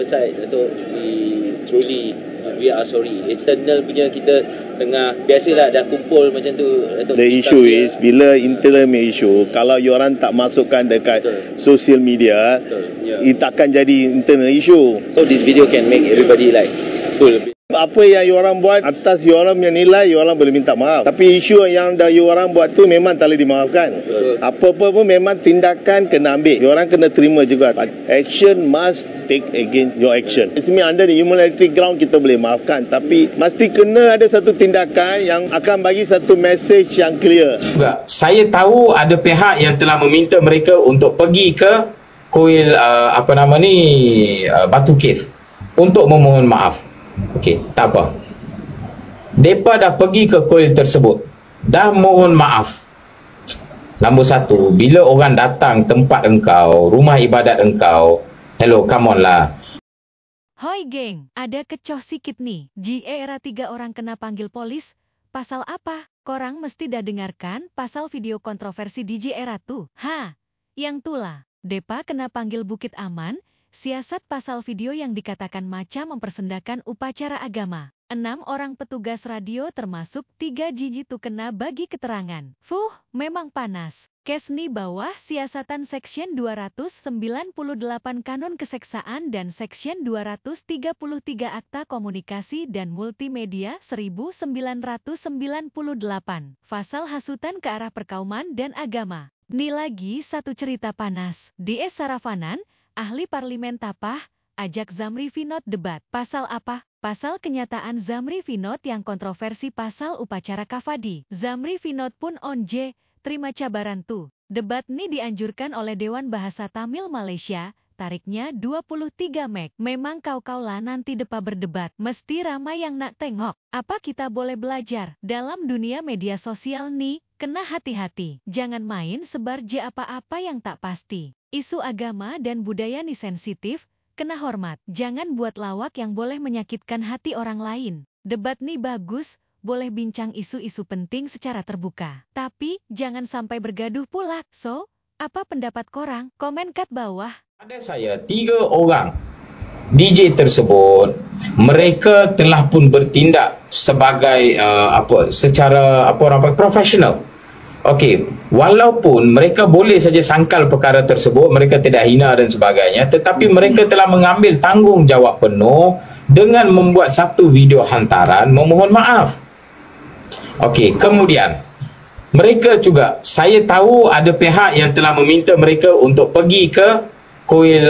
Side Datuk, truly we are sorry. External punya kita tengah biasalah dah kumpul macam tu Datuk. The issue is bila internal issue, kalau you orang tak masukkan dekat social media, it takkan jadi internal issue. So this video can make everybody like full. Apa yang you orang buat atas you orang punya nilai, you orang boleh minta maaf. Tapi isu yang dah you orang buat tu memang tak boleh dimaafkan. Apa-apa pun memang tindakan kena ambil. You orang kena terima juga. Action must take against your action. It's me under the humanitarian ground kita boleh maafkan. Tapi mesti kena ada satu tindakan yang akan bagi satu message yang clear. Saya tahu ada pihak yang telah meminta mereka untuk pergi ke kuil Batu Cave untuk memohon maaf. Okey, tak apa. Mereka dah pergi ke kuil tersebut, dah mohon maaf. Nombor satu, bila orang datang tempat engkau, rumah ibadat engkau, hello, come on lah. Hoi geng, ada kecoh sikit nih. Era 3 orang kena panggil polis. Pasal apa? Korang mesti dah dengarkan pasal video kontroversi DJ Era tuh. Yang tulah. Depa kena panggil Bukit Aman. Siasat pasal video yang dikatakan macam mempersendakan upacara agama. 6 orang petugas radio termasuk 3 jiji tu kena bagi keterangan. Memang panas. Kes ni bawah siasatan Section 298 Kanun Keseksaan dan Section 233 Akta Komunikasi dan Multimedia 1998. Pasal hasutan ke arah perkauman dan agama. Ni lagi satu cerita panas. DS Sarafanan, ahli parlimen Tapah, ajak Zamri Finot debat. Pasal apa? Pasal kenyataan Zamri Finot yang kontroversi pasal upacara kafadi. Zamri Finot pun terima cabaran tuh. Debat ni dianjurkan oleh Dewan Bahasa Tamil Malaysia, tariknya 23 Mei. Memang kau lah nanti depa berdebat. Mesti ramai yang nak tengok. Apa kita boleh belajar? Dalam dunia media sosial nih, kena hati-hati. Jangan main sebar apa-apa yang tak pasti. Isu agama dan budaya nih sensitif, kena hormat. Jangan buat lawak yang boleh menyakitkan hati orang lain. Debat nih bagus, boleh bincang isu-isu penting secara terbuka. Tapi, jangan sampai bergaduh pula. So, apa pendapat korang? Komen kat bawah. Ada saya 3 orang DJ tersebut, mereka telah pun bertindak sebagai secara profesional. Okey, walaupun mereka boleh saja sangkal perkara tersebut, mereka tidak hina dan sebagainya, tetapi mereka telah mengambil tanggungjawab penuh dengan membuat satu video hantaran memohon maaf. Okey, kemudian mereka juga, saya tahu ada pihak yang telah meminta mereka untuk pergi ke kuil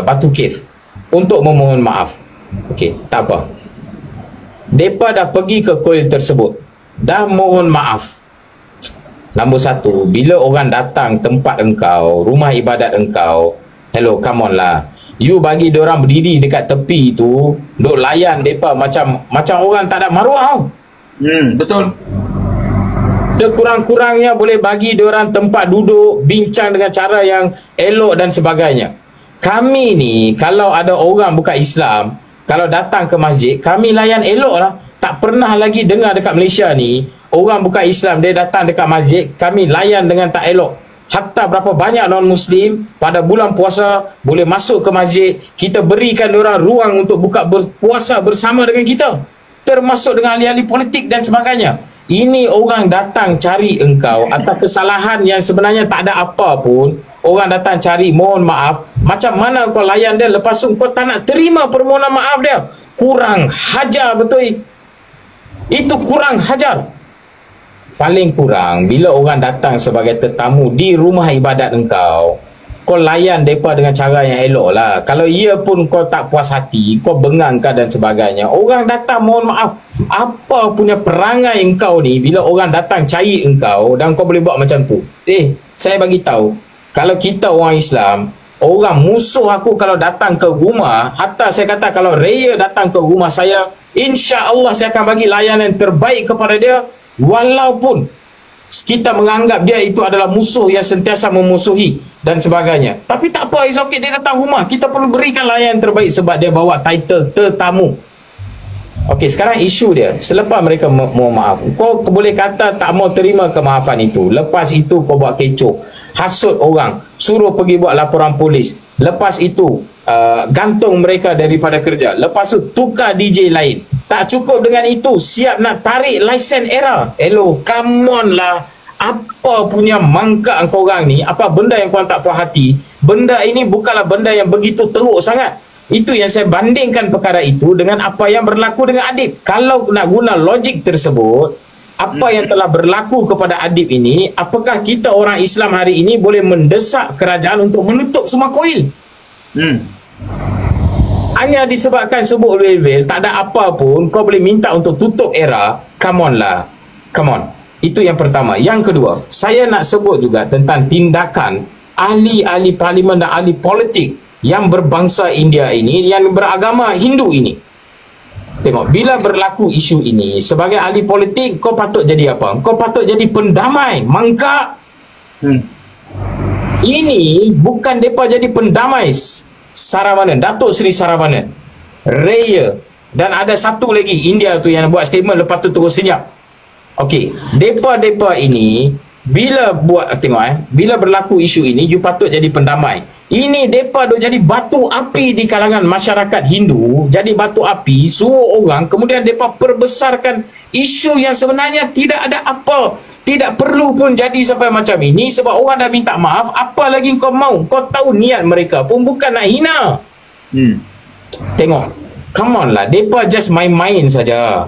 Batu Cave untuk memohon maaf. Okey, tak apa. Mereka dah pergi ke kuil tersebut, dah mohon maaf. Nombor satu, bila orang datang tempat engkau, rumah ibadat engkau, hello, come on lah. You bagi diorang berdiri dekat tepi tu, duk layan mereka macam orang tak ada maruah. Betul. Sekurang-kurangnya boleh bagi diorang tempat duduk, bincang dengan cara yang elok dan sebagainya. Kami ni, kalau ada orang bukan Islam, kalau datang ke masjid, kami layan elok lah. Tak pernah lagi dengar dekat Malaysia ni, orang bukan Islam, dia datang dekat masjid, kami layan dengan tak elok. Hatta berapa banyak non-Muslim pada bulan puasa boleh masuk ke masjid, kita berikan diorang ruang untuk buka berpuasa bersama dengan kita, termasuk dengan ahli-ahli politik dan sebagainya. Ini orang datang cari engkau atas kesalahan yang sebenarnya tak ada apa pun. Orang datang cari mohon maaf. Macam mana kau layan dia, lepas tu kau tak nak terima permohonan maaf dia? Kurang hajar betul. Itu kurang hajar. Paling kurang, bila orang datang sebagai tetamu di rumah ibadat engkau, kau layan mereka dengan cara yang elok lah. Kalau ia pun kau tak puas hati, kau bengangkan dan sebagainya. Orang datang mohon maaf. Apa punya perangai engkau ni bila orang datang cari engkau dan kau boleh buat macam tu? Saya bagi tahu, kalau kita orang Islam, orang musuh aku kalau datang ke rumah, hatta saya kata kalau Raya datang ke rumah saya, insya-Allah saya akan bagi layanan terbaik kepada dia. Walaupun kita menganggap dia itu adalah musuh yang sentiasa memusuhi dan sebagainya. Tapi tak apa, it's okay, dia datang rumah, kita perlu berikan layanan terbaik sebab dia bawa title tetamu. Okey, sekarang isu dia, selepas mereka mohon maaf, kau boleh kata tak mau terima kemaafan itu. Lepas itu kau buat kecoh, hasut orang. suruh pergi buat laporan polis. Lepas itu gantung mereka daripada kerja. Lepas tu tukar DJ lain. Tak cukup dengan itu, siap nak tarik lesen era. Hello, come on lah. Apa punya mangkak korang ni? Apa benda yang korang tak puas hati? Benda ini bukanlah benda yang begitu teruk sangat. Itu yang saya bandingkan perkara itu dengan apa yang berlaku dengan Adib. Kalau nak guna logik tersebut, apa yang telah berlaku kepada Adib ini, apakah kita orang Islam hari ini boleh mendesak kerajaan untuk menutup semua kuil? Hanya disebabkan sebut level, tak ada apa pun, kau boleh minta untuk tutup era. Come on lah. Come on. Itu yang pertama. Yang kedua, saya nak sebut juga tentang tindakan ahli-ahli parlimen dan ahli politik yang berbangsa India ini, yang beragama Hindu ini. Tengok, bila berlaku isu ini, sebagai ahli politik, kau patut jadi apa? Kau patut jadi pendamai. Mangkak. Ini bukan mereka jadi pendamai. Saravanan, Datuk Seri Saravanan, Raya, dan ada satu lagi India tu yang buat statement lepas tu terus senyap. Okey, depa ini bila buat, tengok bila berlaku isu ini, you patut jadi pendamai. Ini depa duk jadi batu api di kalangan masyarakat Hindu, jadi batu api, suruh orang, kemudian depa perbesarkan isu yang sebenarnya tidak ada apa. Tidak perlu pun jadi sampai macam ini, sebab orang dah minta maaf. Apa lagi kau mau? Kau tahu niat mereka pun bukan nak hina. Tengok, come on lah, mereka just main-main saja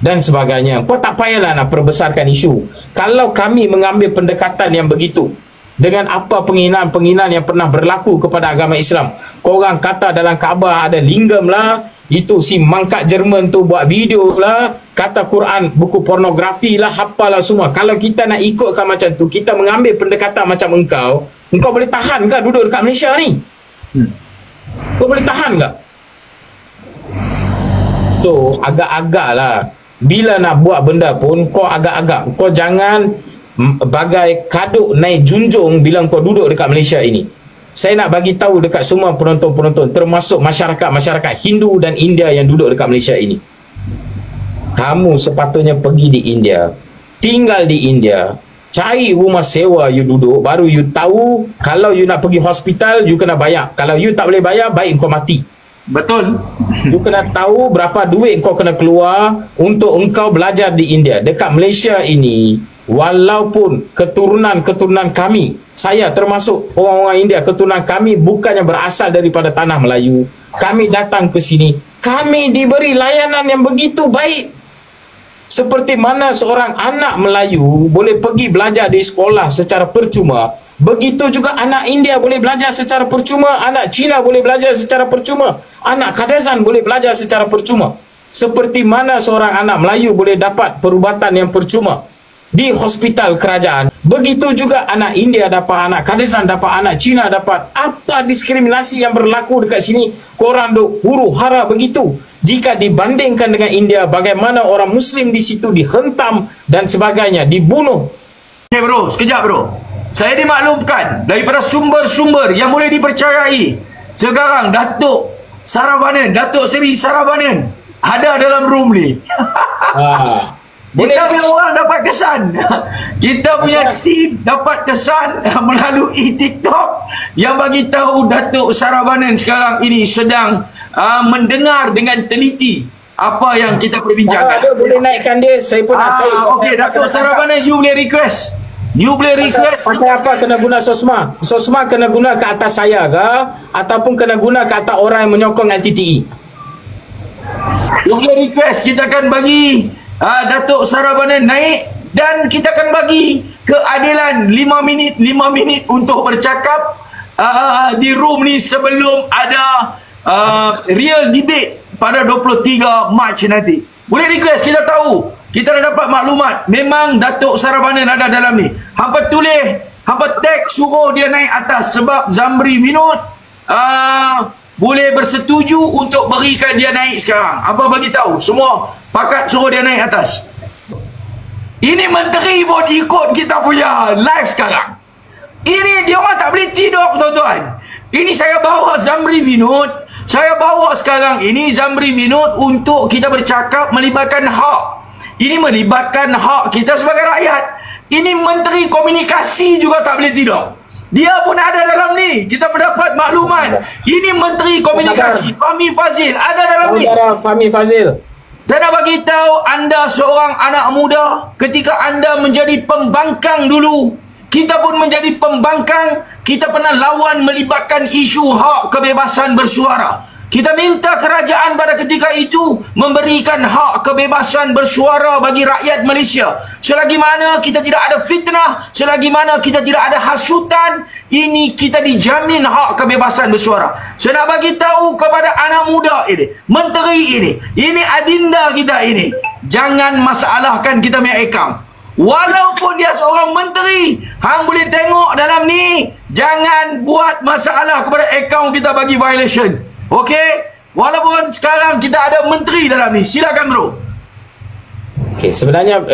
dan sebagainya. Kau tak payahlah nak perbesarkan isu. Kalau kami mengambil pendekatan yang begitu dengan apa penghinaan-penghinaan yang pernah berlaku kepada agama Islam, korang kata dalam Kaabah ada lingam lah, itu si mangkat Jerman tu buat video lah, kata Quran buku pornografi lah, apalah semua. Kalau kita nak ikutkan macam tu, kita mengambil pendekatan macam engkau boleh tahan ke duduk dekat Malaysia ni? Kau boleh tahan ke? So agak-agak lah, bila nak buat benda pun kau agak-agak, kau jangan bagai kaduk naik junjung bila kau duduk dekat Malaysia ini. Saya nak bagi tahu dekat semua penonton-penonton, termasuk masyarakat Hindu dan India yang duduk dekat Malaysia ini. Kamu sepatutnya pergi di India, tinggal di India, cari rumah sewa you duduk, baru you tahu kalau you nak pergi hospital you kena bayar. Kalau you tak boleh bayar, baik kau mati. Betul. You kena tahu berapa duit kau kena keluar untuk engkau belajar di India. Dekat Malaysia ini, walaupun keturunan kami, saya termasuk orang-orang India, keturunan kami bukannya berasal daripada tanah Melayu. Kami datang ke sini, kami diberi layanan yang begitu baik. Seperti mana seorang anak Melayu boleh pergi belajar di sekolah secara percuma, begitu juga anak India boleh belajar secara percuma, anak Cina boleh belajar secara percuma, anak Kadazan boleh belajar secara percuma. Seperti mana seorang anak Melayu boleh dapat perubatan yang percuma di hospital kerajaan, begitu juga anak India dapat, anak Kadazan dapat, anak Cina dapat. Apa diskriminasi yang berlaku dekat sini? Korang duk huru hara begitu. Jika dibandingkan dengan India, bagaimana orang Muslim di situ dihentam dan sebagainya, dibunuh. Okay bro, sekejap bro. Saya dimaklumkan daripada sumber-sumber yang boleh dipercayai, sekarang Datuk Saravanan, Datuk Seri Saravanan ada dalam room ni. Kita punya orang dapat kesan. Kita punya team dapat kesan melalui TikTok yang bagi tahu Datuk Saravanan sekarang ini sedang mendengar dengan teliti apa yang kita perbincangkan. Kalau boleh naikkan dia, saya pun nak tahu. Okey, Datuk Saravanan, you boleh request. You boleh request. Pasal apa kena guna sosma? Sosma kena guna ke atas saya ke? Ataupun kena guna ke atas orang yang menyokong LTTE? You boleh request. Kita akan bagi Datuk Saravanan naik dan kita akan bagi keadilan 5 minit untuk bercakap di room ni sebelum ada real debate pada 23 Mac nanti. Boleh request, kita tahu. Kita dah dapat maklumat. Memang Datuk Saravanan ada dalam ni. Hampa tulis, hampa tag suruh dia naik atas sebab Zamri Vinod boleh bersetuju untuk berikan dia naik sekarang. Apa bagi tahu? Semua pakat suruh dia naik atas. Ini menteri pun ikut kita punya live sekarang. Ini dia orang tak boleh tidur, tuan-tuan. Ini saya bawa Zamri Vinod. Saya bawa sekarang ini Zamri Vinod untuk kita bercakap melibatkan hak. Ini melibatkan hak kita sebagai rakyat. Ini menteri komunikasi juga tak boleh tidur. Dia pun ada dalam ni. Kita mendapat maklumat. Ini Menteri Komunikasi Fahmi Fadzil ada dalam ni. Fahmi Fadzil. Saya nak bagi tahu anda seorang anak muda, ketika anda menjadi pembangkang dulu, kita pun menjadi pembangkang, kita pernah lawan melibatkan isu hak kebebasan bersuara. Kita minta kerajaan pada ketika itu memberikan hak kebebasan bersuara bagi rakyat Malaysia. Selagi mana kita tidak ada fitnah, selagi mana kita tidak ada hasutan, ini kita dijamin hak kebebasan bersuara. Saya nak bagi tahu kepada anak muda ini, menteri ini adinda kita ini, jangan masalahkan kita punya akaun. Walaupun dia seorang menteri, hang boleh tengok dalam ni, jangan buat masalah kepada akaun kita bagi violation. Okey, walaupun sekarang kita ada menteri dalam ni. Silakan bro. Okey, sebenarnya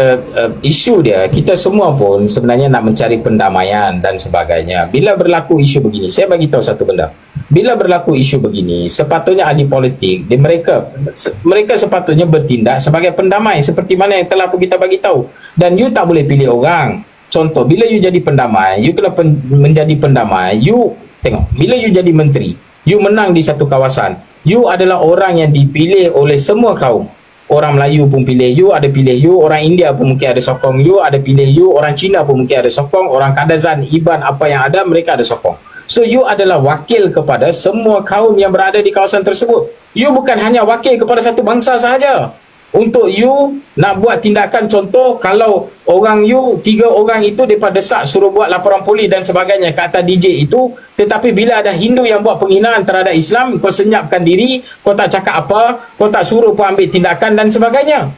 isu dia, kita semua pun sebenarnya nak mencari pendamaian dan sebagainya. Bila berlaku isu begini, saya bagi tahu satu benda. Bila berlaku isu begini, sepatutnya ahli politik, mereka sepatutnya bertindak sebagai pendamai seperti mana yang telah kita bagi tahu. Dan you tak boleh pilih orang. Contoh, bila you jadi pendamai, you kena menjadi pendamai. You tengok, bila you jadi menteri, you menang di satu kawasan, you adalah orang yang dipilih oleh semua kaum. Orang Melayu pun pilih you, ada pilih you. Orang India pun mungkin ada sokong you, ada pilih you. Orang Cina pun mungkin ada sokong. Orang Kadazan, Iban, apa yang ada, mereka ada sokong. So you adalah wakil kepada semua kaum yang berada di kawasan tersebut. You bukan hanya wakil kepada satu bangsa sahaja. Untuk you nak buat tindakan, contoh kalau orang you 3 orang itu mereka desak suruh buat laporan polis dan sebagainya ke atas DJ itu, tetapi bila ada Hindu yang buat penghinaan terhadap Islam, kau senyapkan diri, kau tak cakap apa, kau tak suruh pun ambil tindakan dan sebagainya.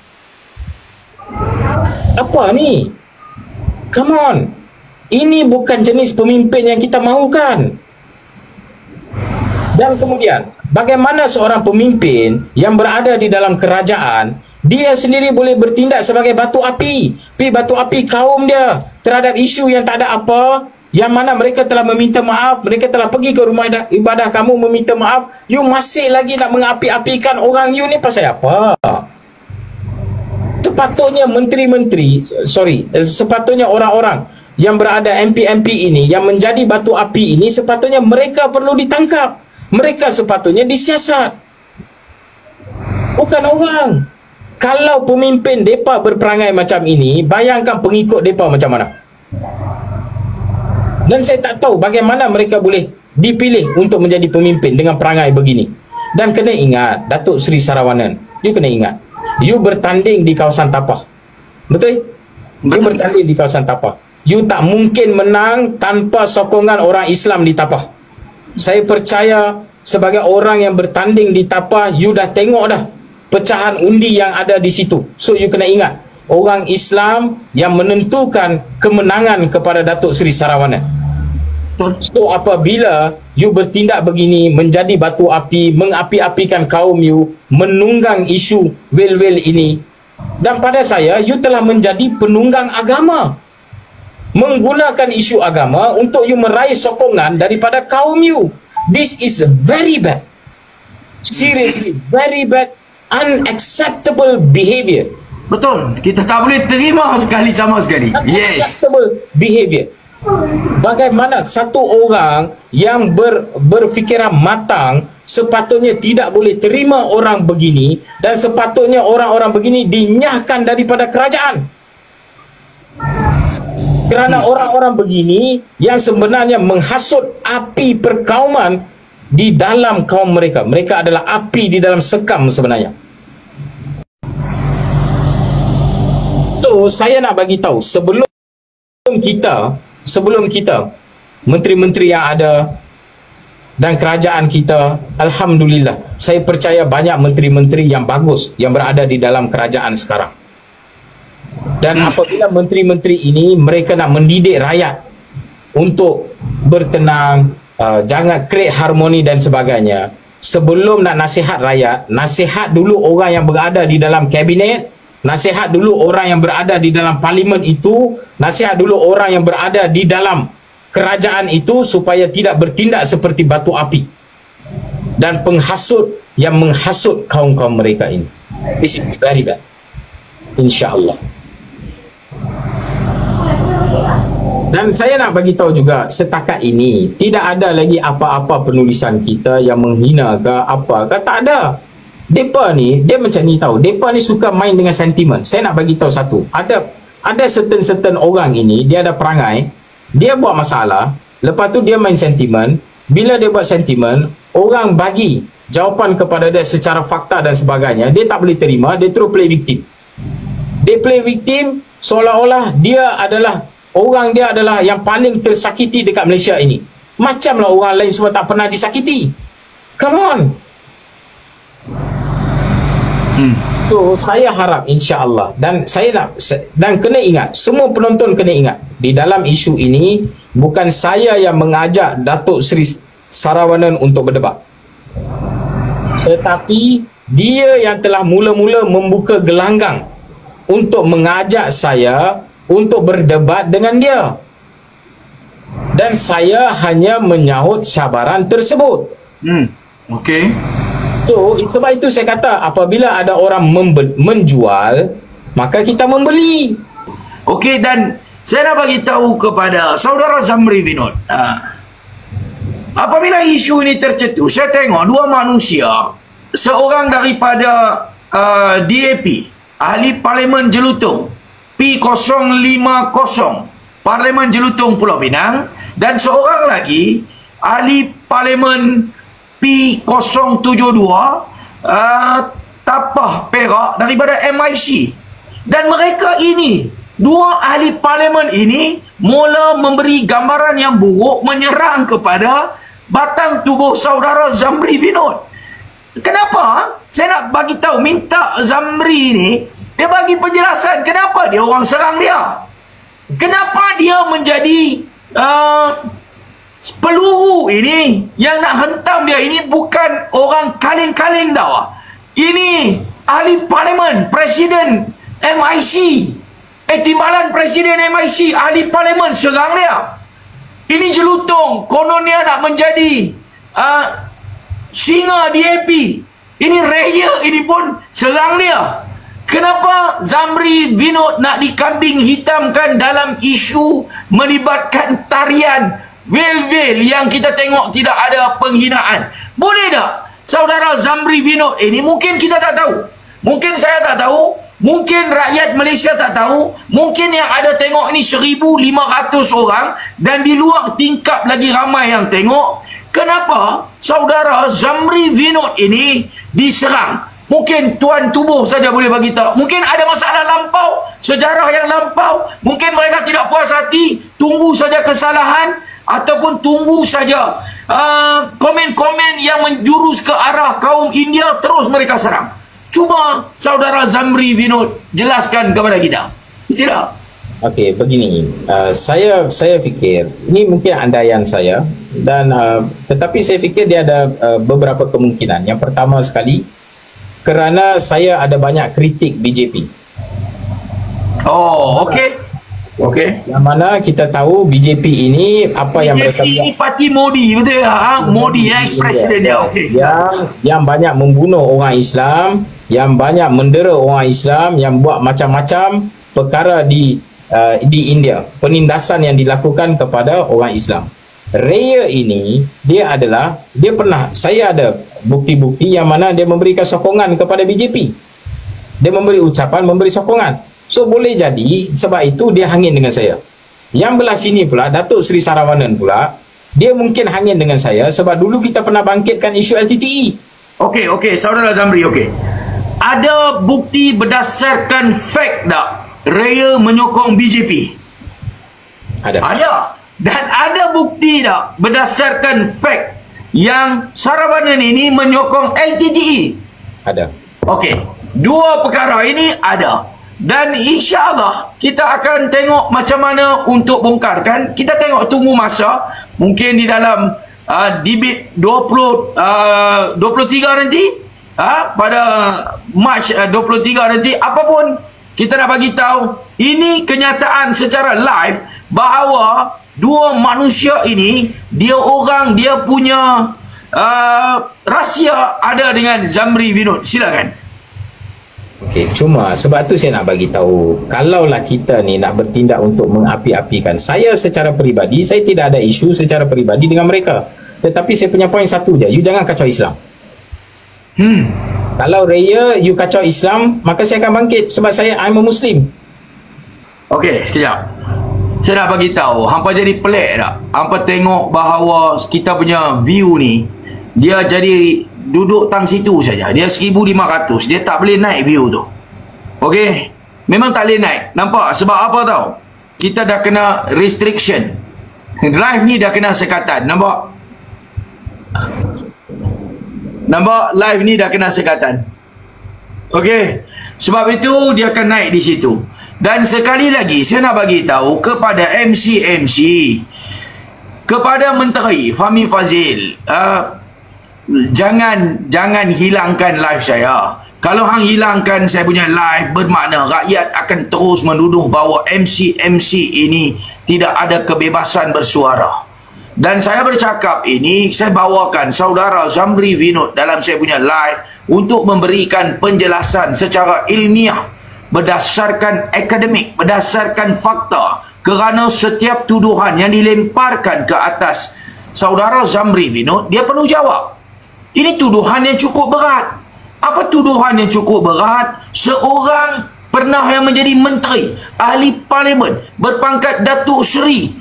Apa ni? Come on. Ini bukan jenis pemimpin yang kita mahukan. Dan kemudian, bagaimana seorang pemimpin yang berada di dalam kerajaan, dia sendiri boleh bertindak sebagai batu api. Batu api kaum dia terhadap isu yang tak ada apa, yang mana mereka telah meminta maaf, mereka telah pergi ke rumah ibadah kamu meminta maaf, you masih lagi nak mengapi-apikan orang you ni pasal apa? Sepatutnya sepatutnya orang-orang yang berada MP-MP ini, yang menjadi batu api ini, sepatutnya mereka perlu ditangkap. Mereka sepatutnya disiasat, bukan orang. Kalau pemimpin mereka berperangai macam ini, bayangkan pengikut mereka macam mana. Dan saya tak tahu bagaimana mereka boleh dipilih untuk menjadi pemimpin dengan perangai begini. Dan kena ingat, Datuk Seri Sarawanan, you kena ingat, you bertanding di kawasan Tapah. Betul? You bertanding di kawasan Tapah. You tak mungkin menang tanpa sokongan orang Islam di Tapah. Saya percaya sebagai orang yang bertanding di Tapah, you dah tengok dah pecahan undi yang ada di situ. So you kena ingat, orang Islam yang menentukan kemenangan kepada Datuk Seri Sarawanan. So apabila you bertindak begini, menjadi batu api, mengapi-apikan kaum you, menunggang isu wel-wel ini, dan pada saya, you telah menjadi penunggang agama, menggunakan isu agama untuk you meraih sokongan daripada kaum you. This is very bad. Seriously, very bad, unacceptable behavior. Betul, kita tak boleh terima sekali sama sekali. Unacceptable behavior. Bagaimana satu orang yang berfikiran matang sepatutnya tidak boleh terima orang begini, dan sepatutnya orang-orang begini dinyahkan daripada kerajaan. Kerana orang-orang begini yang sebenarnya menghasut api perkauman di dalam kaum mereka. Mereka adalah api di dalam sekam sebenarnya. So, saya nak bagi tahu, sebelum kita menteri-menteri yang ada dan kerajaan kita, alhamdulillah, saya percaya banyak menteri-menteri yang bagus yang berada di dalam kerajaan sekarang. Dan apabila menteri-menteri ini mereka nak mendidik rakyat untuk bertenang, jangan create harmoni dan sebagainya, sebelum nak nasihat rakyat, nasihat dulu orang yang berada di dalam kabinet, nasihat dulu orang yang berada di dalam parlimen itu, nasihat dulu orang yang berada di dalam kerajaan itu, supaya tidak bertindak seperti batu api dan penghasut yang menghasut kaum-kaum mereka ini. This is very bad. InsyaAllah. Dan saya nak bagi tahu juga, setakat ini tidak ada lagi apa-apa penulisan kita yang menghina ke apa ke, tak ada. Depa ni dia macam ni tahu. Depa ni suka main dengan sentimen. Saya nak bagi tahu satu. Ada certain orang ini dia ada perangai, dia buat masalah, lepas tu dia main sentimen. Bila dia buat sentimen, orang bagi jawapan kepada dia secara fakta dan sebagainya, dia tak boleh terima, dia terus play victim. Dia play victim seolah-olah dia adalah yang paling tersakiti dekat Malaysia ini. Macamlah orang lain semua tak pernah disakiti. Come on. So saya harap insya-Allah, dan kena ingat, semua penonton kena ingat, di dalam isu ini bukan saya yang mengajak Datuk Seri Saravanan untuk berdebat, tetapi dia yang telah mula-mula membuka gelanggang untuk mengajak saya untuk berdebat dengan dia, dan saya hanya menyahut cabaran tersebut. Okey. So sebab itu saya kata, apabila ada orang menjual, maka kita membeli. Okey, dan saya nak bagi tahu kepada saudara Zamri Vinod, apabila isu ini tercetus, saya tengok dua manusia, seorang daripada DAP, Ahli Parlimen Jelutong P050 Parlimen Jelutong Pulau Pinang, dan seorang lagi Ahli Parlimen P072 Tapah Perak daripada MIC. Dan mereka ini, dua ahli parlimen ini, mula memberi gambaran yang buruk, menyerang kepada batang tubuh saudara Zamri Vinod. Kenapa? Saya nak bagi tahu, minta Zamri ni dia bagi penjelasan kenapa dia orang serang dia, kenapa dia menjadi peluru ini yang nak hentam dia. Ini bukan orang kaling-kaling tau. Ini ahli parlimen, presiden MIC, timbalan presiden MIC, ahli parlimen serang dia. Ini Jelutong, kononnya nak menjadi singa DAP. Ini Raya, ini pun serang dia. Kenapa Zamri Vinod nak dikambing hitamkan dalam isu melibatkan tarian vel-vel yang kita tengok tidak ada penghinaan? Boleh tak saudara Zamri Vinod ini, mungkin kita tak tahu, mungkin saya tak tahu, mungkin rakyat Malaysia tak tahu, mungkin yang ada tengok ini 1,500 orang, dan di luar tingkap lagi ramai yang tengok. Kenapa saudara Zamri Vinod ini diserang? Mungkin tuan tubuh saja boleh bagi tahu. Mungkin ada masalah lampau, sejarah yang lampau. Mungkin mereka tidak puas hati, tunggu saja kesalahan, ataupun tunggu saja komen-komen yang menjurus ke arah kaum India, terus mereka serang. Cuba saudara Zamri Vinod jelaskan kepada kita. Sila. Okey, begini. Saya fikir ini mungkin andaian saya, dan tetapi saya fikir dia ada beberapa kemungkinan. Yang pertama sekali, kerana saya ada banyak kritik BJP. Oh, okey. Okey. Yang mana kita tahu BJP ini apa BJP yang mereka buat. Ini parti Modi, betul tak? Modi ex-presiden dia. Okey. Yang banyak membunuh orang Islam, yang banyak mendera orang Islam, yang buat macam-macam perkara di India, penindasan yang dilakukan kepada orang Islam. Raya ini dia pernah, saya ada bukti-bukti yang mana dia memberikan sokongan kepada BJP. Dia memberi ucapan, memberi sokongan. So boleh jadi sebab itu dia hangin dengan saya. Yang belah sini pula Datuk Seri Saravanan pula, dia mungkin hangin dengan saya sebab dulu kita pernah bangkitkan isu LTTE. Okey, saudara Zamri, okey. Ada bukti berdasarkan fact tak Raya menyokong BJP? Ada. Dan ada bukti tak berdasarkan fact yang Saravanan ini menyokong LTTE? Ada. Okey, dua perkara ini ada. Dan insya-Allah kita akan tengok macam mana untuk bongkarkan. Kita tengok, tunggu masa. Mungkin di dalam debate 23 nanti, pada Mac 23 nanti, apapun kita nak bagi tahu, ini kenyataan secara live bahawa dua manusia ini, dia punya rahsia ada dengan Zamri Vinod. Silakan. Okey, cuma sebab tu saya nak bagi tahu, kalaulah kita ni nak bertindak untuk mengapi-apikan, saya secara peribadi, saya tidak ada isu secara peribadi dengan mereka. Tetapi saya punya poin satu je, you jangan kacau Islam. Kalau raya you kacau Islam, maka saya akan bangkit sebab I'm a Muslim. Okey, sekejap. Saya nak bagi tahu, hampa jadi pelik tak? Hampa tengok bahawa kita punya view ni, dia jadi duduk tang situ saja. Dia 1,500. Dia tak boleh naik view tu. Okey? Memang tak boleh naik. Nampak? Sebab apa tahu? Kita dah kena restriction. Live ni dah kena sekatan. Nampak? Nampak? Live ni dah kena sekatan. Okey? Sebab itu dia akan naik di situ. Dan sekali lagi saya nak bagi tahu kepada MC, kepada Menteri Fahmi Fadzil, jangan hilangkan live saya. Kalau hang hilangkan saya punya live, bermakna rakyat akan terus menuduh bahawa MC ini tidak ada kebebasan bersuara. Dan saya bercakap ini, saya bawakan saudara Zamri Vinod dalam saya punya live untuk memberikan penjelasan secara ilmiah, berdasarkan akademik, berdasarkan fakta, kerana setiap tuduhan yang dilemparkan ke atas saudara Zamri Vinod, dia perlu jawab. Ini tuduhan yang cukup berat. Apa tuduhan yang cukup berat? Seorang pernah yang menjadi menteri, ahli parlimen, berpangkat Datuk Seri,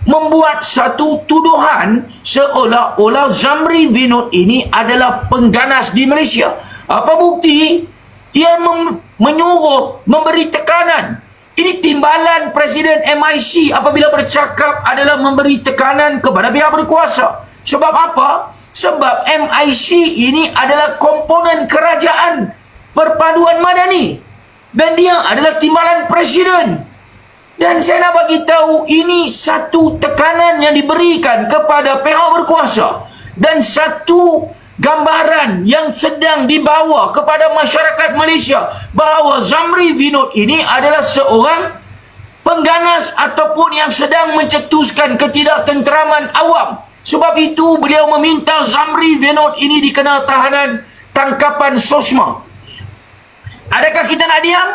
membuat satu tuduhan seolah-olah Zamri Vinod ini adalah pengganas di Malaysia. Apa bukti? Ia menyuruh, memberi tekanan. Ini timbalan Presiden MIC apabila bercakap adalah memberi tekanan kepada pihak berkuasa. Sebab apa? Sebab MIC ini adalah komponen kerajaan perpaduan madani. Dan dia adalah timbalan Presiden. Dan saya nak bagi tahu, ini satu tekanan yang diberikan kepada pihak berkuasa. Dan satu gambaran yang sedang dibawa kepada masyarakat Malaysia bahawa Zamri Vinod ini adalah seorang pengganas ataupun yang sedang mencetuskan ketidaktenteraman awam. Sebab itu beliau meminta Zamri Vinod ini dikenal tahanan tangkapan SOSMA. Adakah kita nak diam?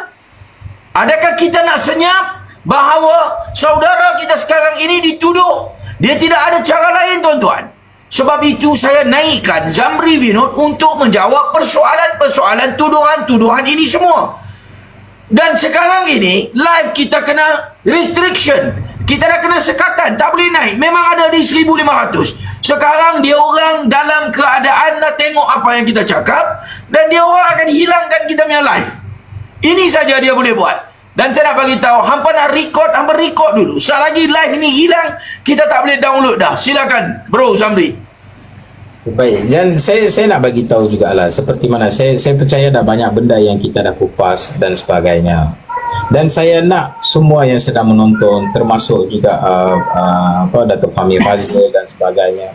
Adakah kita nak senyap bahawa saudara kita sekarang ini dituduh? Dia tidak ada cara lain, tuan-tuan. Sebab itu saya naikkan Zamri Vinod untuk menjawab persoalan-persoalan tuduhan-tuduhan ini semua. Dan sekarang ini live kita kena restriction. Kita dah kena sekatan, tak boleh naik. Memang ada di 1,500. Sekarang dia orang dalam keadaan nak tengok apa yang kita cakap, dan dia orang akan hilangkan kita punya live. Ini saja dia boleh buat. Dan saya nak bagi tahu, hampa nak record, hampa record dulu. Selagi live ini hilang, kita tak boleh download dah. Silakan Bro Zamri. Baik, dan saya nak bagi tahu jugalah, seperti mana saya percaya dah banyak benda yang kita dah kupas dan sebagainya. Dan saya nak semua yang sedang menonton, termasuk juga Datuk Fahmi Fadzil dan sebagainya,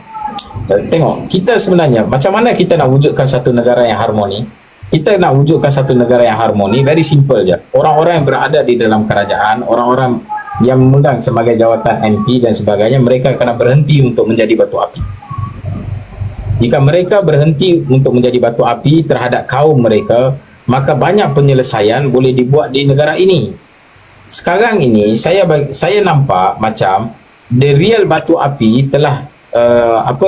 tengok kita sebenarnya macam mana kita nak wujudkan satu negara yang harmoni. Kita nak wujudkan satu negara yang harmoni, very simple je. Orang-orang yang berada di dalam kerajaan, orang-orang yang memegang sebagai jawatan MP dan sebagainya, mereka kena berhenti untuk menjadi batu api. Jika mereka berhenti untuk menjadi batu api terhadap kaum mereka, maka banyak penyelesaian boleh dibuat di negara ini. Sekarang ini saya nampak macam the real batu api telah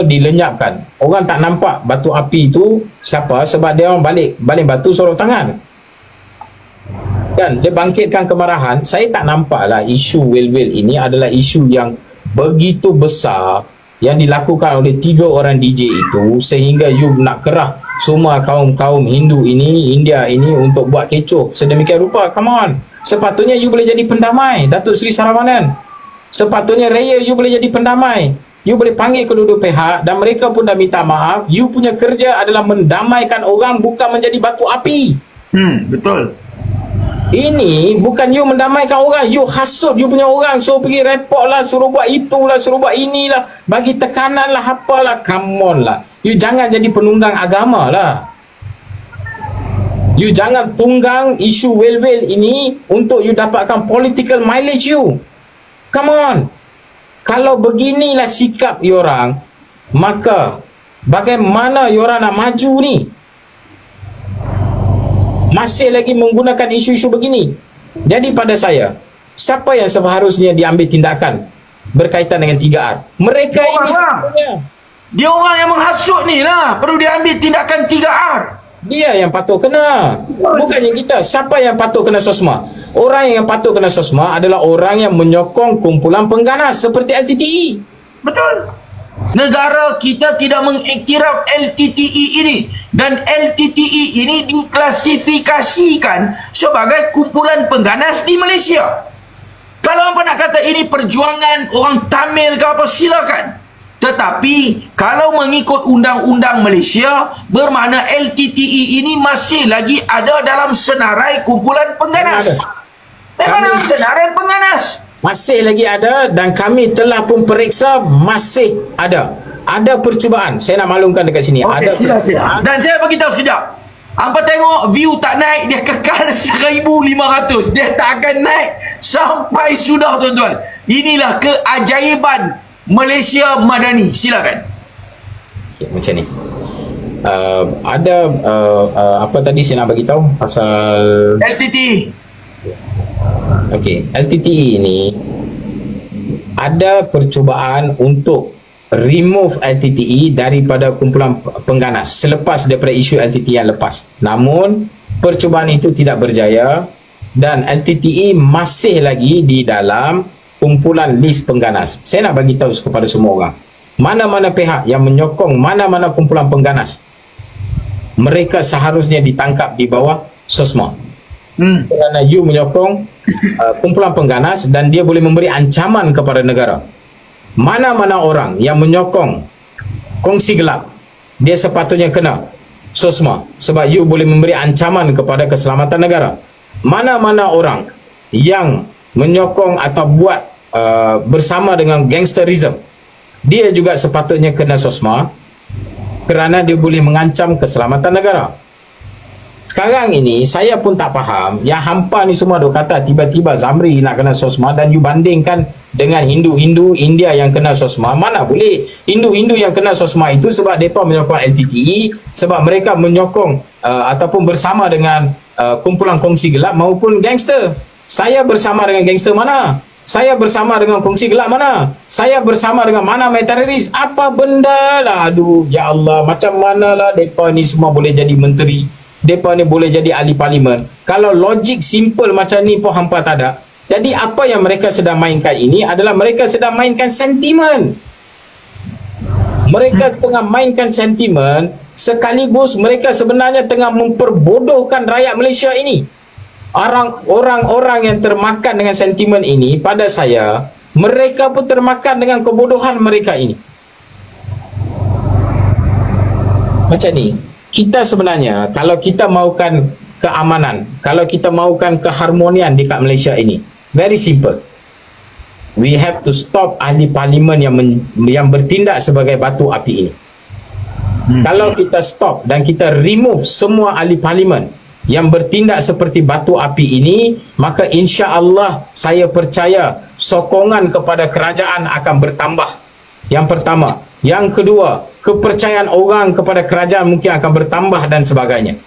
dilenyapkan. Orang tak nampak batu api itu siapa, sebab dia orang balik batu sorok tangan. Dan dia bangkitkan kemarahan. Saya tak nampaklah isu will ini adalah isu yang begitu besar yang dilakukan oleh 3 orang DJ itu, sehingga you nak kerah semua kaum-kaum Hindu ini, India ini untuk buat kecoh sedemikian rupa. Come on. Sepatutnya you boleh jadi pendamai, Datuk Seri Saravanan. Sepatutnya raya you boleh jadi pendamai. You boleh panggil kedua-dua pihak dan mereka pun dah minta maaf. You punya kerja adalah mendamaikan orang, bukan menjadi batu api. Betul. Ini bukan you mendamaikan orang, you hasut you punya orang, suruh pergi report lah, suruh buat itulah, suruh buat inilah, bagi tekanan lah, apalah. Come on lah. You jangan jadi penunggang agama lah. You jangan tunggang isu well ini untuk you dapatkan political mileage you. Come on. Kalau beginilah sikap you orang, maka bagaimana you orang nak maju ni? masih lagi menggunakan isu-isu begini. Jadi pada saya, siapa yang seharusnya diambil tindakan berkaitan dengan 3R? Mereka ini sebenarnya. Dia orang yang menghasut ni lah, perlu diambil tindakan 3R. Dia yang patut kena, bukannya kita. Siapa yang patut kena SOSMA? Orang yang patut kena SOSMA adalah orang yang menyokong kumpulan pengganas seperti LTTE. Betul. Negara kita tidak mengiktiraf LTTE ini, dan LTTE ini diklasifikasikan sebagai kumpulan pengganas di Malaysia. Kalau apa nak kata ini perjuangan orang Tamil ke apa, silakan. Tetapi kalau mengikut undang-undang Malaysia, bermakna LTTE ini masih lagi ada dalam senarai kumpulan pengganas. Memang dalam senarai pengganas. Masih lagi ada, dan kami telah pun periksa masih ada. Ada percubaan. Saya nak maklumkan dekat sini. Okay, ada sila. Dan saya beritahu sekejap. Hampa tengok view tak naik, dia kekal 1,500. Dia tak akan naik sampai sudah, tuan-tuan. Inilah keajaiban Malaysia Madani. Silakan. Okay, macam ni. Apa tadi saya nak bagi tahu pasal LTTE. Okey, LTTE ini ada percubaan untuk remove LTTE daripada kumpulan pengganas selepas daripada isu LTTE yang lepas. Namun percubaan itu tidak berjaya dan LTTE masih lagi di dalam kumpulan list pengganas. Saya nak bagi tahu kepada semua orang, mana-mana pihak yang menyokong mana-mana kumpulan pengganas, mereka seharusnya ditangkap di bawah SOSMA. Kerana you menyokong kumpulan pengganas dan dia boleh memberi ancaman kepada negara. Mana-mana orang yang menyokong kongsi gelap, dia sepatutnya kena SOSMA sebab you boleh memberi ancaman kepada keselamatan negara. Mana-mana orang yang menyokong atau buat bersama dengan gangsterism, dia juga sepatutnya kena SOSMA kerana dia boleh mengancam keselamatan negara. Sekarang ini saya pun tak faham yang hampa ni semua duk kata tiba-tiba Zamri nak kena SOSMA, dan you bandingkan dengan Hindu-Hindu India yang kena SOSMA. Mana boleh. Hindu-Hindu yang kena SOSMA itu sebab mereka menyokong LTTE, sebab mereka menyokong ataupun bersama dengan kumpulan kongsi gelap maupun gangster. Saya bersama dengan gangster mana? Saya bersama dengan kongsi gelap mana? Saya bersama dengan mana main teroris? Apa benda lah? Aduh, ya Allah, macam mana lah mereka ni semua boleh jadi menteri? Mereka ni boleh jadi ahli parlimen? Kalau logik simple macam ni pun hampa tak ada. Jadi apa yang mereka sedang mainkan ini adalah mereka sedang mainkan sentimen. Mereka tengah mainkan sentimen, sekaligus mereka sebenarnya tengah memperbodohkan rakyat Malaysia ini. Orang-orang yang termakan dengan sentimen ini, pada saya, mereka pun termakan dengan kebodohan mereka ini. Macam ni, kita sebenarnya kalau kita mahukan keamanan, kalau kita mahukan keharmonian di kat Malaysia ini, very simple. We have to stop ahli parlimen yang bertindak sebagai batu api ini. Kalau kita stop dan kita remove semua ahli parlimen yang bertindak seperti batu api ini, maka insya-Allah saya percaya sokongan kepada kerajaan akan bertambah. Yang pertama. Yang kedua, kepercayaan orang kepada kerajaan mungkin akan bertambah dan sebagainya.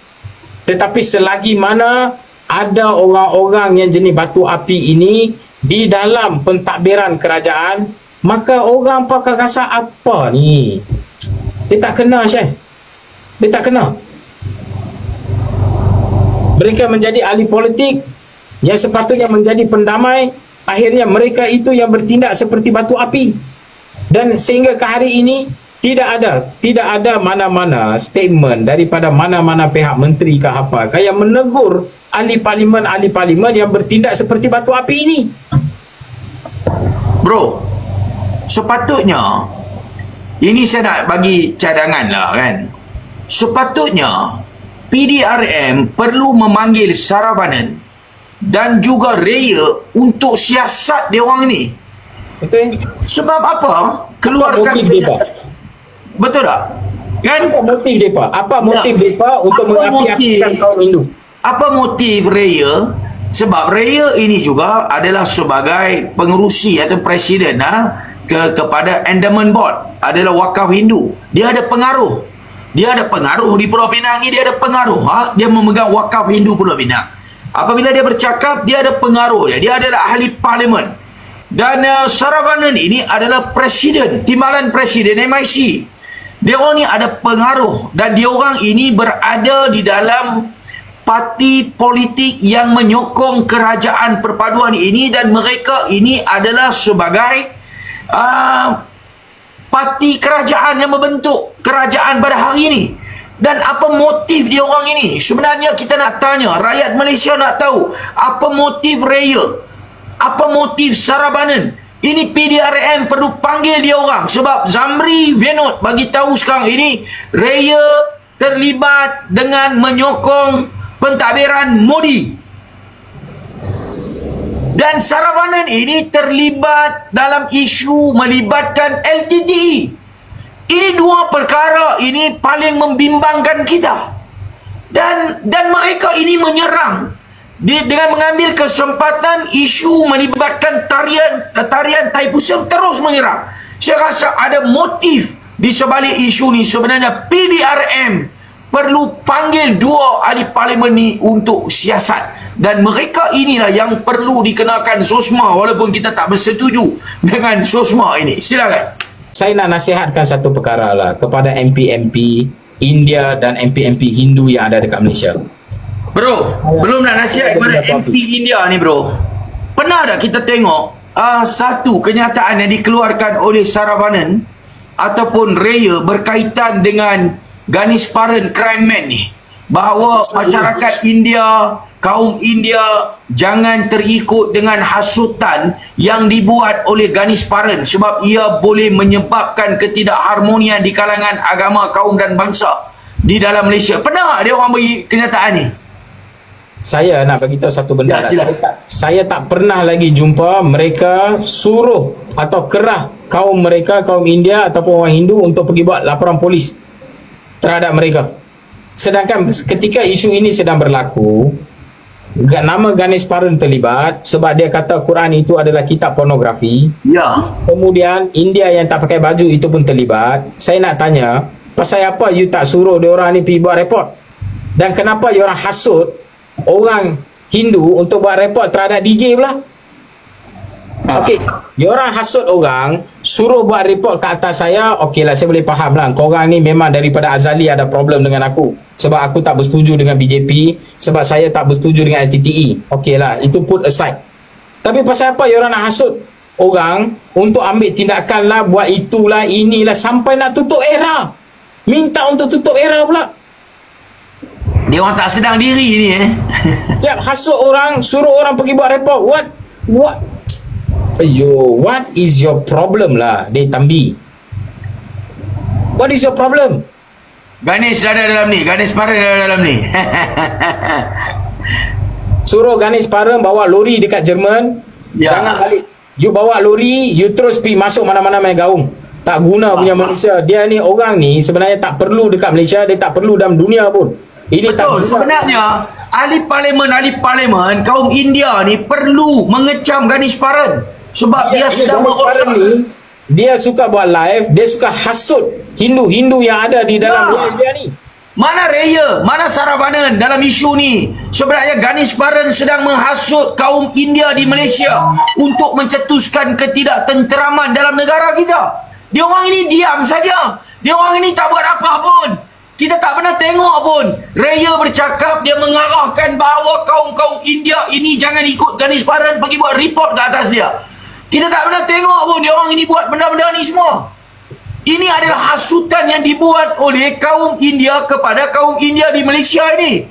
Tetapi selagi mana ada orang-orang yang jenis batu api ini di dalam pentadbiran kerajaan, maka orang pakai rasa apa ni? Dia tak kena, Syekh. Dia tak kena. Mereka menjadi ahli politik yang sepatutnya menjadi pendamai, akhirnya mereka itu yang bertindak seperti batu api. Dan sehingga ke hari ini tidak ada mana-mana statement daripada mana-mana pihak menteri ke apa yang menegur ahli parlimen yang bertindak seperti batu api ini. Bro, sepatutnya ini saya nak bagi cadangan lah kan. Sepatutnya PDRM perlu memanggil Saravanan dan juga Raya untuk siasat dia orang ni. Betul. Sebab apa? Keluarkan motif mereka. Betul tak? Kan? Apa motif mereka? Apa motif mereka untuk mengapi-apikan kaum Hindu? Apa motif Raya? Sebab Raya ini juga adalah sebagai pengerusi atau presiden kepada endowment board, adalah wakaf Hindu. Dia ada pengaruh. Dia ada pengaruh di Pulau Pinang ni, dia ada pengaruh. Dia memegang wakaf Hindu Pulau Pinang. Apabila dia bercakap, dia ada pengaruh dia. Dia adalah ahli parlimen. Dan Saravanan ini adalah presiden, timbalan presiden MIC. Dia orang ni ada pengaruh dan dia orang ini berada di dalam parti politik yang menyokong kerajaan perpaduan ini, dan mereka ini adalah sebagai parti kerajaan yang membentuk kerajaan pada hari ini. Dan apa motif dia orang ini? Sebenarnya kita nak tanya, rakyat Malaysia nak tahu apa motif Raya, apa motif Saravanan. Ini PDRM perlu panggil dia orang sebab Zamri Venot bagi tahu sekarang ini Raya terlibat dengan menyokong pentadbiran Modi. Dan Saravanan ini terlibat dalam isu melibatkan LTTE. Ini dua perkara ini paling membimbangkan kita. Dan mereka ini menyerang dengan mengambil kesempatan isu melibatkan tarian Taipusam terus menyerang. Saya rasa ada motif di sebalik isu ni. Sebenarnya PDRM perlu panggil dua ahli parlimen ni untuk siasat. Dan mereka inilah yang perlu dikenalkan SOSMA walaupun kita tak bersetuju dengan SOSMA ini. Silakan. Saya nak nasihatkan satu perkara lah kepada MP-MP India dan MP-MP Hindu yang ada dekat Malaysia. Bro, belum nak nasihat kepada MP India ni bro. Pernah tak kita tengok satu kenyataan yang dikeluarkan oleh Saravanan ataupun Raya berkaitan dengan Ganesh Paran crime man ni, bahawa masyarakat India, kaum India jangan terikut dengan hasutan yang dibuat oleh Ganesh Paran sebab ia boleh menyebabkan ketidakharmonian di kalangan agama, kaum dan bangsa di dalam Malaysia. Pernah dia orang bagi kenyataan ni? Saya nak bagi tahu satu benda. Ya, saya tak pernah lagi jumpa mereka suruh atau kerah kaum mereka, kaum India ataupun orang Hindu untuk pergi buat laporan polis terhadap mereka. Sedangkan ketika isu ini sedang berlaku, nama Ganesh Paran terlibat sebab dia kata Quran itu adalah kitab pornografi. Ya. Kemudian India yang tak pakai baju itu pun terlibat. Saya nak tanya, pasal apa you tak suruh dia orang ni pergi buat report? Dan kenapa you orang hasut orang Hindu untuk buat report terhadap DJ pula? Okey, you orang hasut orang, suruh buat report ke atas saya, okeylah saya boleh faham lah. Korang ni memang daripada azali ada problem dengan aku. Sebab aku tak bersetuju dengan BJP, sebab saya tak bersetuju dengan LTTE. Okeylah, itu put aside. Tapi pasal apa you orang nak hasut orang untuk ambil tindakan lah, buat itulah, inilah, sampai nak tutup era. Minta untuk tutup era pula. Dia orang tak sedang diri ni Tiap hasut orang, suruh orang pergi buat report. What? Ayo, what is your problem lah, Tambi? What is your problem? Ganesh ada dalam ni, Ganesh Paran ada dalam ni. Suruh Ganesh Paran bawa lori dekat Jerman. Ya. Jangan balik. You bawa lori, you terus pergi masuk mana-mana main gaung. Tak guna punya manusia. Dia ni, orang ni sebenarnya tak perlu dekat Malaysia, dia tak perlu dalam dunia pun. Ini betul, tak sebenarnya ahli parlimen kaum India ni perlu mengecam Ganesh Paran sebab dia sedang Paran ni, dia suka buat live, dia suka hasut Hindu-Hindu yang ada di dalam live dia ni. Mana Raya, mana Saravanan dalam isu ni? Sebenarnya Ganesh Paran sedang menghasut kaum India di Malaysia untuk mencetuskan ketidaktenteraman dalam negara kita. Dia orang ini diam saja. Dia orang ini tak buat apa pun. Kita tak pernah tengok pun Raya bercakap, dia mengarahkan bahawa kaum-kaum India ini jangan ikut Ganesh Paran, pergi buat report ke atas dia. Kita tak pernah tengok pun dia orang ini buat benda-benda ni semua. Ini adalah hasutan yang dibuat oleh kaum India kepada kaum India di Malaysia ini.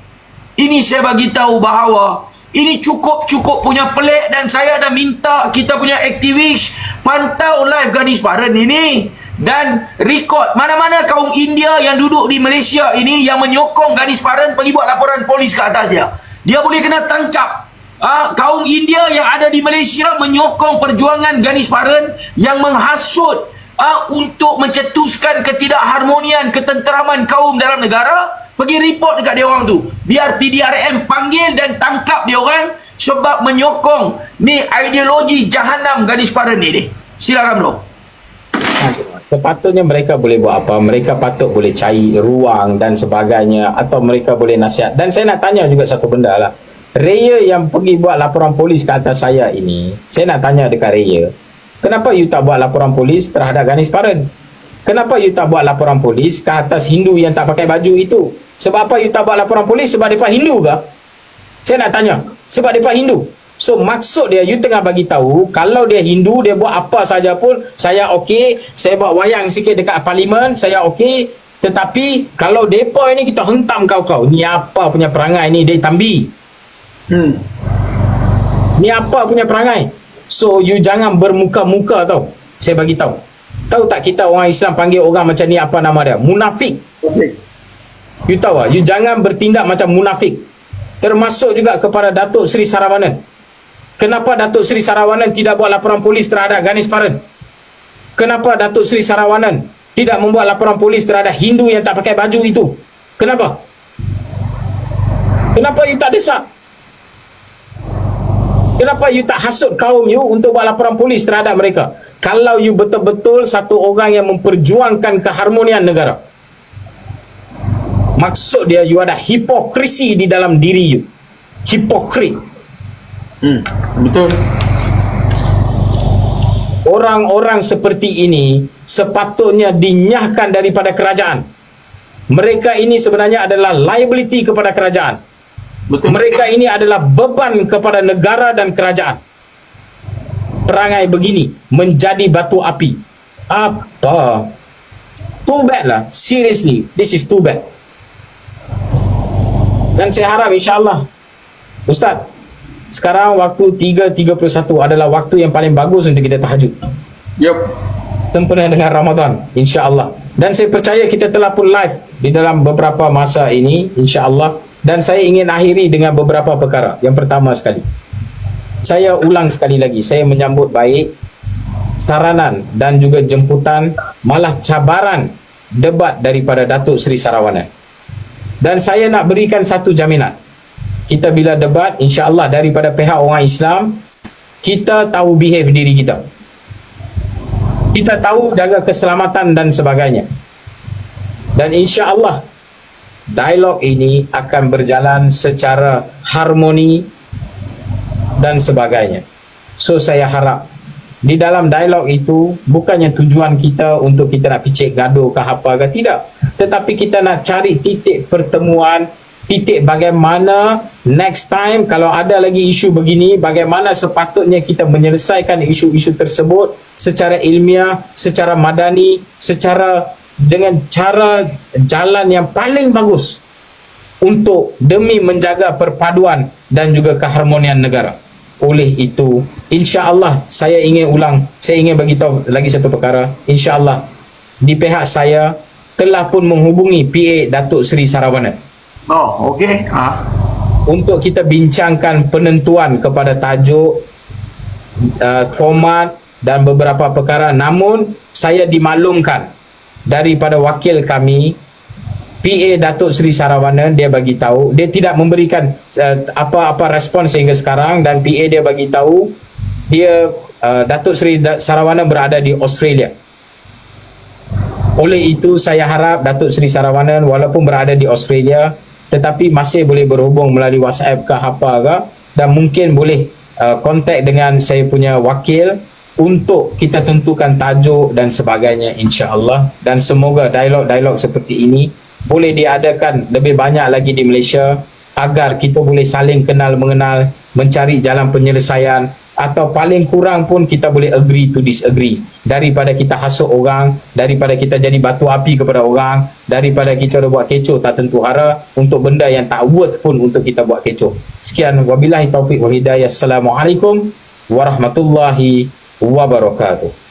Ini saya bagi tahu bahawa ini cukup punya pelik, dan saya dah minta kita punya aktivis pantau live Ganesh Paran ini dan rekod mana-mana kaum India yang duduk di Malaysia ini yang menyokong Ganesh Paran pergi buat laporan polis ke atas dia. Dia boleh kena tangkap. Kaum India yang ada di Malaysia menyokong perjuangan Ganesh Paran yang menghasut untuk mencetuskan ketidakharmonian, ketenteraman kaum dalam negara, pergi report dekat dia orang tu. Biar PDRM panggil dan tangkap dia orang sebab menyokong ni ideologi jahanam Ganesh Paran ni. Silakan bro. Sepatutnya mereka boleh buat apa, mereka patut boleh cari ruang dan sebagainya, atau mereka boleh nasihat. Dan saya nak tanya juga satu benda lah, Raya yang pergi buat laporan polis ke atas saya ini, saya nak tanya dekat Raya, kenapa you tak buat laporan polis terhadap Ganesh Paran? Kenapa you tak buat laporan polis ke atas Hindu yang tak pakai baju itu? Sebab apa you tak buat laporan polis? Sebab mereka Hindu ke? Saya nak tanya, sebab mereka Hindu. So maksud dia, you tengah bagi tahu kalau dia Hindu, dia buat apa saja pun saya okey, saya buat wayang sikit dekat parlimen, saya okey. Tetapi kalau depa ini kita hentam kau-kau, ni apa punya perangai ni, dia tambi. Ni apa punya perangai? So you jangan bermuka-muka tau. Saya bagi tahu. Tahu tak kita orang Islam panggil orang macam ni apa nama dia? Munafik. You tahu tak? You jangan bertindak macam munafik. Termasuk juga kepada Datuk Seri Saravanan. Kenapa Datuk Seri Saravanan tidak buat laporan polis terhadap Ganesh Paran? Kenapa Datuk Seri Saravanan tidak membuat laporan polis terhadap Hindu yang tak pakai baju itu? Kenapa? Kenapa you tak desak? Kenapa you tak hasut kaum you untuk buat laporan polis terhadap mereka? Kalau you betul-betul satu orang yang memperjuangkan keharmonian negara. Maksud dia, you ada hipokrisi di dalam diri you. Hipokrit. Betul. Orang-orang seperti ini sepatutnya dinyahkan daripada kerajaan. Mereka ini sebenarnya adalah liability kepada kerajaan. Betul. Mereka ini adalah beban kepada negara dan kerajaan. Perangai begini menjadi batu api. Apa? Too bad lah. Seriously, this is too bad. Dan saya harap insyaAllah, Ustaz, sekarang waktu 3.31 adalah waktu yang paling bagus untuk kita tahajud. Yup. Sempena dengan Ramadan, insya-Allah. Dan saya percaya kita telah pun live di dalam beberapa masa ini, insya-Allah. Dan saya ingin akhiri dengan beberapa perkara. Yang pertama sekali, saya ulang sekali lagi, saya menyambut baik saranan dan juga jemputan, malah cabaran debat daripada Datuk Seri Saravanan. Dan saya nak berikan satu jaminan. Kita bila debat, insya-Allah daripada pihak orang Islam, kita tahu behave diri kita. Kita tahu jaga keselamatan dan sebagainya. Dan insya-Allah dialog ini akan berjalan secara harmoni dan sebagainya. So saya harap di dalam dialog itu bukannya tujuan kita untuk kita nak picit gaduh ke apa ke, tidak. Tetapi kita nak cari titik pertemuan, titik bagaimana next time kalau ada lagi isu begini, bagaimana sepatutnya kita menyelesaikan isu-isu tersebut secara ilmiah, secara madani, secara dengan cara jalan yang paling bagus untuk demi menjaga perpaduan dan juga keharmonian negara. Oleh itu, insya-Allah saya ingin ulang, saya ingin bagi tahu lagi satu perkara. Insya-Allah di pihak saya telah pun menghubungi PA Datuk Seri Saravanan. Oh, okey. Untuk kita bincangkan penentuan kepada tajuk, format dan beberapa perkara. Namun saya dimaklumkan daripada wakil kami, PA Datuk Seri Saravanan, dia bagi tahu dia tidak memberikan apa-apa respon sehingga sekarang, dan PA dia bagi tahu dia Datuk Seri Saravanan berada di Australia. Oleh itu saya harap Datuk Seri Saravanan walaupun berada di Australia tetapi masih boleh berhubung melalui WhatsApp ke apa ke, dan mungkin boleh kontak dengan saya punya wakil untuk kita tentukan tajuk dan sebagainya, insya-Allah. Dan semoga dialog-dialog seperti ini boleh diadakan lebih banyak lagi di Malaysia agar kita boleh saling kenal mengenal, mencari jalan penyelesaian, atau paling kurang pun kita boleh agree to disagree, daripada kita hasut orang, daripada kita jadi batu api kepada orang, daripada kita buat kecoh tak tentu hara untuk benda yang tak worth pun untuk kita buat kecoh. Sekian, wabillahi taufiq wal hidayah. Assalamualaikum warahmatullahi wabarakatuh.